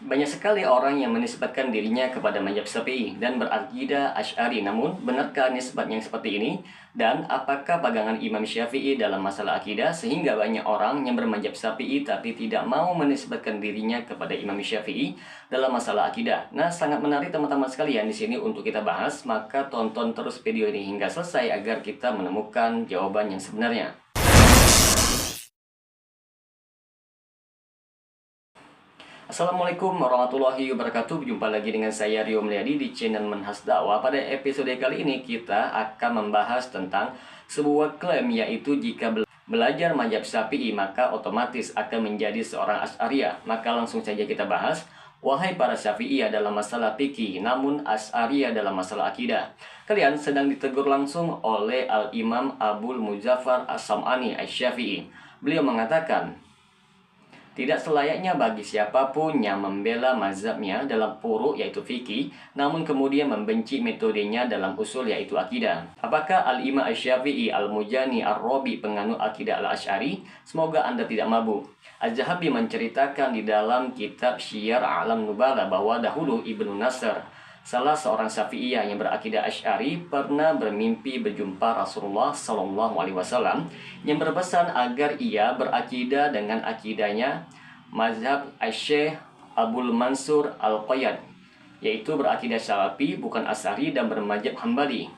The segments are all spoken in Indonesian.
Banyak sekali orang yang menisbatkan dirinya kepada mazhab Syafi'i dan berakidah Asy'ari. Namun, benarkah nisbat yang seperti ini? Dan apakah pagangan Imam Syafi'i dalam masalah akidah sehingga banyak orang yang bermazhab Syafi'i tapi tidak mau menisbatkan dirinya kepada Imam Syafi'i dalam masalah akidah? Nah, sangat menarik teman-teman sekalian di sini untuk kita bahas, maka tonton terus video ini hingga selesai agar kita menemukan jawaban yang sebenarnya. Assalamualaikum warahmatullahi wabarakatuh. Jumpa lagi dengan saya Rio Meliadi di channel Manhaj Dakwah. Pada episode kali ini kita akan membahas tentang sebuah klaim, yaitu jika belajar mazhab Syafi'i maka otomatis akan menjadi seorang Asy'ariyah. Maka langsung saja kita bahas. Wahai para Syafi'iyah dalam masalah fikih, namun Asy'ariyah dalam masalah akidah. Kalian sedang ditegur langsung oleh Al-Imam Abul Muzaffar As-Sam'ani Asy-Syafi'i. Beliau mengatakan, tidak selayaknya bagi siapapun yang membela mazhabnya dalam furu' yaitu fikih, namun kemudian membenci metodenya dalam usul yaitu akidah. Apakah Al-Imam Asy-Syafi'i Al-Mujani Ar-Rabi penganut akidah Al-Asy'ari? Semoga Anda tidak mabuk. Az-Zahabi menceritakan di dalam kitab Syiar A'lam Nubala bahwa dahulu Ibnu Nasr, salah seorang Syafi'iyah yang berakidah Asy'ari, pernah bermimpi berjumpa Rasulullah SAW yang berpesan agar ia berakidah dengan akidahnya mazhab Asy-Syaikh Abul Mansur Al-Qayyad, yaitu berakidah Salafi bukan Asy'ari dan bermazhab Hambali.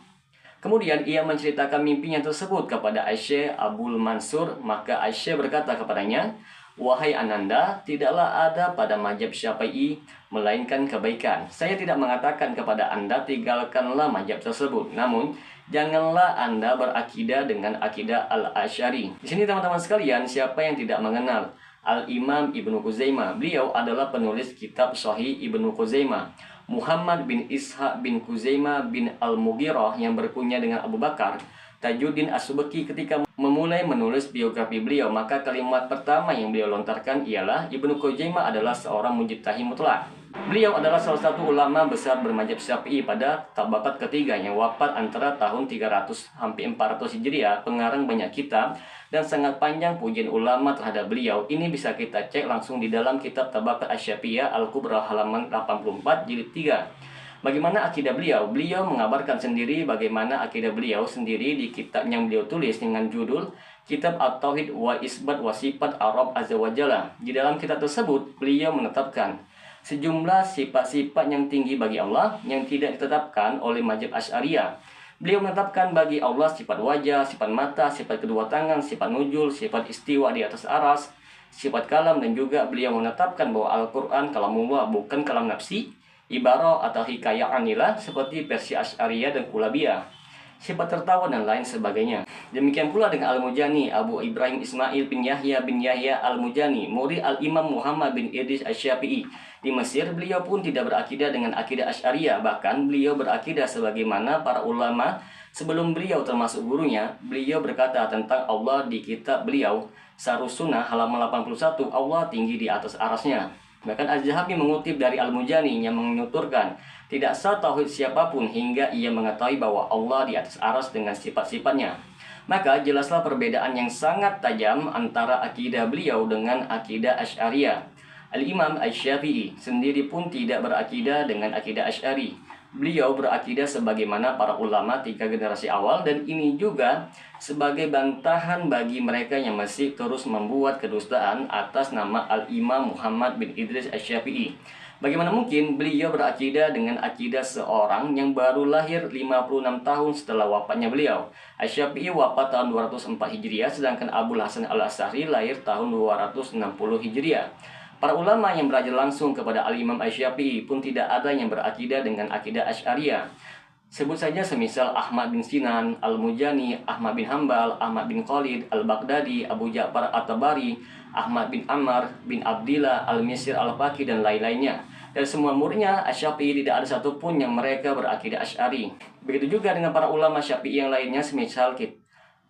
Kemudian ia menceritakan mimpinya tersebut kepada Asy-Syaikh Abul Mansur, maka Asy-Syaikh berkata kepadanya, "Wahai Ananda, tidaklah ada pada mazhab Syafi'i melainkan kebaikan. Saya tidak mengatakan kepada Anda tinggalkanlah mazhab tersebut, namun janganlah Anda berakidah dengan akidah Al-Asy'ari." Di sini teman-teman sekalian, siapa yang tidak mengenal Al-Imam Ibnu Khuzaimah? Beliau adalah penulis kitab Sahih Ibnu Khuzaimah. Muhammad bin Ishaq bin Khuzaimah bin Al-Mughirah yang berkunyah dengan Abu Bakar, Tajuddin As-Subki, ketika memulai menulis biografi beliau, maka kalimat pertama yang beliau lontarkan ialah Ibnu Khuzaimah adalah seorang mujtahid mutlak. Beliau adalah salah satu ulama besar bermazhab Syafi'i pada tabakat ketiga yang wafat antara tahun 300 sampai 400 Hijriah, pengarang banyak kitab dan sangat panjang pujian ulama terhadap beliau. Ini bisa kita cek langsung di dalam kitab Tabakat Asy-Syafi'iyah Al-Kubra halaman 84 jilid 3. Bagaimana akidah beliau? Beliau mengabarkan sendiri bagaimana akidah beliau sendiri di kitab yang beliau tulis dengan judul Kitab At-Tauhid wa Isbat wa Sifat Ar-Rabb Azza wa Jalla. Di dalam kitab tersebut, beliau menetapkan sejumlah sifat-sifat yang tinggi bagi Allah yang tidak ditetapkan oleh mazhab Asy'ariyah. Beliau menetapkan bagi Allah sifat wajah, sifat mata, sifat kedua tangan, sifat nuzul, sifat istiwa di atas aras, sifat kalam, dan juga beliau menetapkan bahwa Al-Quran kalamullah bukan kalam nafsi, ibarah atau hikayah anilah seperti versi Asy'ariyah dan Kulabiyah, sifat tertawa dan lain sebagainya. Demikian pula dengan Al-Mujani, Abu Ibrahim Ismail bin Yahya Al-Mujani, murid Al-Imam Muhammad bin Idris Asy-Syafi'i di Mesir. Beliau pun tidak berakidah dengan akidah Asy'ariyah, bahkan beliau berakidah sebagaimana para ulama sebelum beliau termasuk gurunya. Beliau berkata tentang Allah di kitab beliau Syarhus Sunnah halaman 81, Allah tinggi di atas arasnya. Bahkan Az-Zahabi mengutip dari Al-Mujani yang menuturkan, tidak sah tauhid siapapun hingga ia mengetahui bahwa Allah di atas aras dengan sifat-sifatnya. Maka jelaslah perbedaan yang sangat tajam antara akidah beliau dengan akidah Asy'ariyah. Al-Imam Asy-Syafi'i sendiri pun tidak berakidah dengan akidah Asy'ari. Beliau berakidah sebagaimana para ulama 3 generasi awal, dan ini juga sebagai bantahan bagi mereka yang masih terus membuat kedustaan atas nama Al-Imam Muhammad bin Idris Asy-Syafi'i. Bagaimana mungkin beliau berakidah dengan akidah seorang yang baru lahir 56 tahun setelah wafatnya beliau? Asy-Syafi'i wafat tahun 204 Hijriah, sedangkan Abul Hasan Al-Asy'ari lahir tahun 260 Hijriah. Para ulama yang belajar langsung kepada Al-Imam Asy-Syafi'i pun tidak ada yang berakidah dengan akidah Asy'ariyah. Sebut saja semisal Ahmad bin Sinan, Al-Mujani, Ahmad bin Hambal, Ahmad bin Khalid, Al-Baghdadi, Abu Ja'far At-Tabari, Ahmad bin Ammar bin Abdillah, Al-Misri Al-Faqih, dan lain-lainnya. Dan semua muridnya Asy-Syafi'i tidak ada satupun yang mereka berakidah Asy'ari. Begitu juga dengan para ulama Syafi'i yang lainnya semisal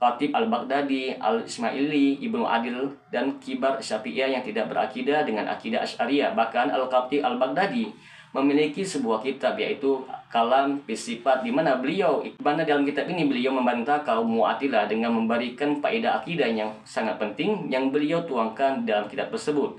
Khatib Al-Baghdadi, Al-Ismaili, Ibnu Adil, dan kibar Syafi'iyah yang tidak berakidah dengan akidah Asy'ariyah. Bahkan Al-Khatib Al-Baghdadi memiliki sebuah kitab yaitu Kalam fi Sifat, di mana dalam kitab ini beliau membantah kaum Mu'tazilah dengan memberikan faedah akidah yang sangat penting yang beliau tuangkan dalam kitab tersebut.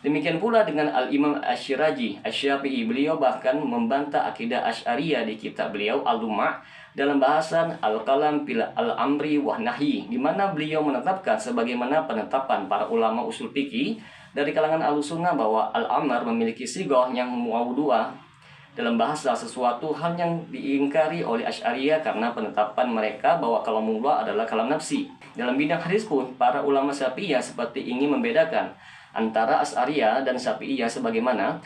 Demikian pula dengan Al-Imam Asy-Syirazi Asy-Syafi'i, beliau bahkan membantah akidah Asy'ariyah di kitab beliau Al-Lum'ah dalam bahasan Al-Kalam fil Al-Amri wa Nahyi, di mana beliau menetapkan sebagaimana penetapan para ulama usul fikih dari kalangan Ahlussunnah bahwa Al-Amr memiliki sighah yang mawdu'ah dalam bahasa sesuatu hal yang diingkari oleh Asy'ariyah karena penetapan mereka bahwa kalamullah adalah kalam nafsi. Dalam bidang hadis pun para ulama Syafi'iyah seperti ingin membedakan antara Asy'ariyah dan Syafi'iyah sebagaimana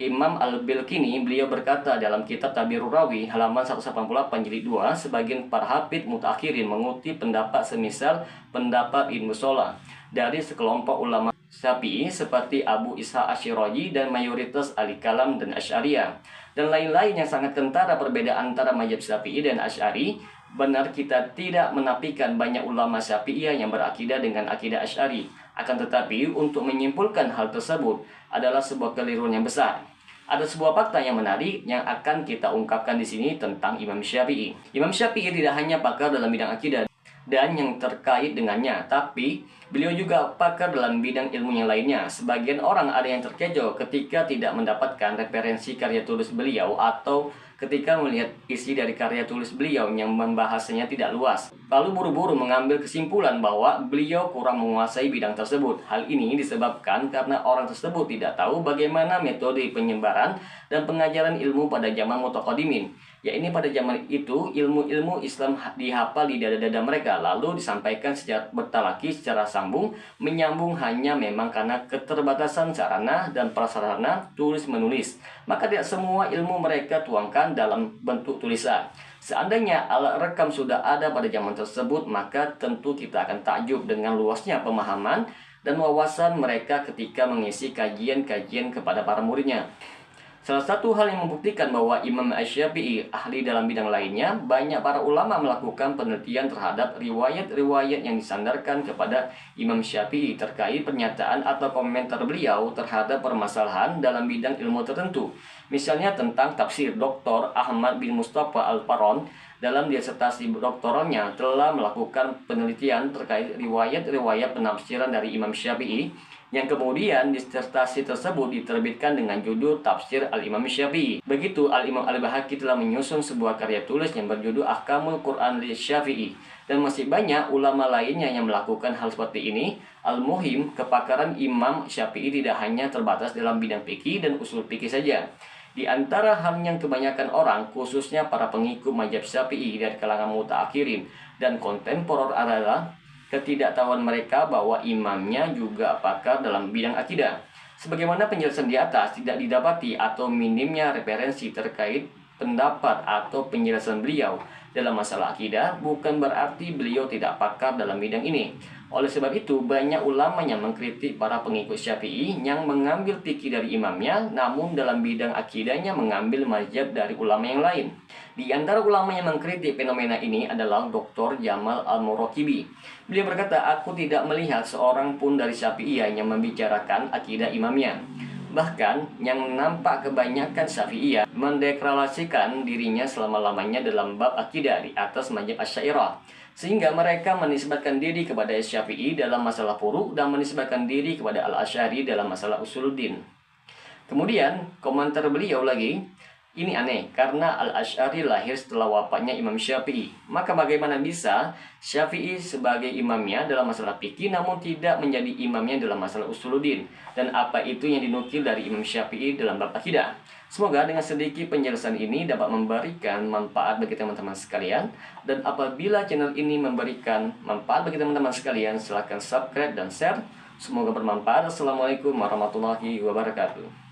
Imam Al-Bilqini beliau berkata dalam kitab Tabirur Rawi halaman 188 jilid 2, sebagian para hafid mutakhirin mengutip pendapat semisal pendapat Ibnu Shalah dari sekelompok ulama Syafi'i seperti Abu Ishaq Asy-Syirazi dan mayoritas ahli kalam dan Asy'ariyah dan lain-lain yang sangat kentara perbedaan antara mazhab Syafi'i dan Asy'ari. Benar, kita tidak menafikan banyak ulama Syafi'iyah yang berakidah dengan akidah Asy'ari. Akan tetapi untuk menyimpulkan hal tersebut adalah sebuah keliruan yang besar. Ada sebuah fakta yang menarik yang akan kita ungkapkan di sini tentang Imam Syafi'i. Imam Syafi'i tidak hanya pakar dalam bidang akidah dan yang terkait dengannya, tapi beliau juga pakar dalam bidang ilmu yang lainnya. Sebagian orang ada yang terkecoh ketika tidak mendapatkan referensi karya tulis beliau atau ketika melihat isi dari karya tulis beliau yang membahasnya tidak luas, lalu buru-buru mengambil kesimpulan bahwa beliau kurang menguasai bidang tersebut. Hal ini disebabkan karena orang tersebut tidak tahu bagaimana metode penyebaran dan pengajaran ilmu pada zaman mutaqaddimin. Ya, ini pada zaman itu ilmu-ilmu Islam dihafal di dada-dada mereka lalu disampaikan secara bertalaki secara sambung menyambung hanya memang karena keterbatasan sarana dan prasarana tulis menulis. Maka tidak semua ilmu mereka tuangkan dalam bentuk tulisan. Seandainya alat rekam sudah ada pada zaman tersebut, maka tentu kita akan takjub dengan luasnya pemahaman dan wawasan mereka ketika mengisi kajian-kajian kepada para muridnya. Salah satu hal yang membuktikan bahwa Imam Asy-Syafi'i ahli dalam bidang lainnya, banyak para ulama melakukan penelitian terhadap riwayat-riwayat yang disandarkan kepada Imam Syafi'i terkait pernyataan atau komentar beliau terhadap permasalahan dalam bidang ilmu tertentu. Misalnya tentang tafsir, Dr. Ahmad bin Mustafa Al-Faron dalam disertasi doktoralnya telah melakukan penelitian terkait riwayat-riwayat penafsiran dari Imam Syafi'i yang kemudian disertasi tersebut diterbitkan dengan judul Tafsir Al-Imam Syafi'i. Begitu Al-Imam Al-Bahaqi telah menyusun sebuah karya tulis yang berjudul Ahkamul Quran li Syafi'i, dan masih banyak ulama lainnya yang melakukan hal seperti ini. Al-Muhim, kepakaran Imam Syafi'i tidak hanya terbatas dalam bidang fikih dan usul fikih saja. Di antara hal yang kebanyakan orang, khususnya para pengikut mazhab Syafi'i dari kalangan mutaakhirin dan kontemporer adalah ketidaktahuan mereka bahwa imamnya juga pakar dalam bidang akidah. Sebagaimana penjelasan di atas, tidak didapati atau minimnya referensi terkait pendapat atau penjelasan beliau dalam masalah akidah bukan berarti beliau tidak pakar dalam bidang ini. Oleh sebab itu, banyak ulama yang mengkritik para pengikut Syafi'i yang mengambil fikih dari imamnya, namun dalam bidang akidahnya mengambil mazhab dari ulama yang lain. Di antara ulama yang mengkritik fenomena ini adalah Dr. Jamal Al-Muraqibi. Beliau berkata, "Aku tidak melihat seorang pun dari Syafi'iyah yang membicarakan akidah imamnya. Bahkan yang nampak kebanyakan Syafi'iyah mendeklarasikan dirinya selama-lamanya dalam bab akidah di atas mazhab Asy'ariyah, sehingga mereka menisbatkan diri kepada Syafi'i dalam masalah furu' dan menisbatkan diri kepada Al-Asy'ari dalam masalah usuluddin." Kemudian komentar beliau lagi, "Ini aneh, karena Al-Asy'ari lahir setelah wafatnya Imam Syafi'i. Maka bagaimana bisa Syafi'i sebagai imamnya dalam masalah fikih namun tidak menjadi imamnya dalam masalah usuluddin? Dan apa itu yang dinukil dari Imam Syafi'i dalam bab akidah?" Semoga dengan sedikit penjelasan ini dapat memberikan manfaat bagi teman-teman sekalian. Dan apabila channel ini memberikan manfaat bagi teman-teman sekalian, silahkan subscribe dan share. Semoga bermanfaat. Assalamualaikum warahmatullahi wabarakatuh.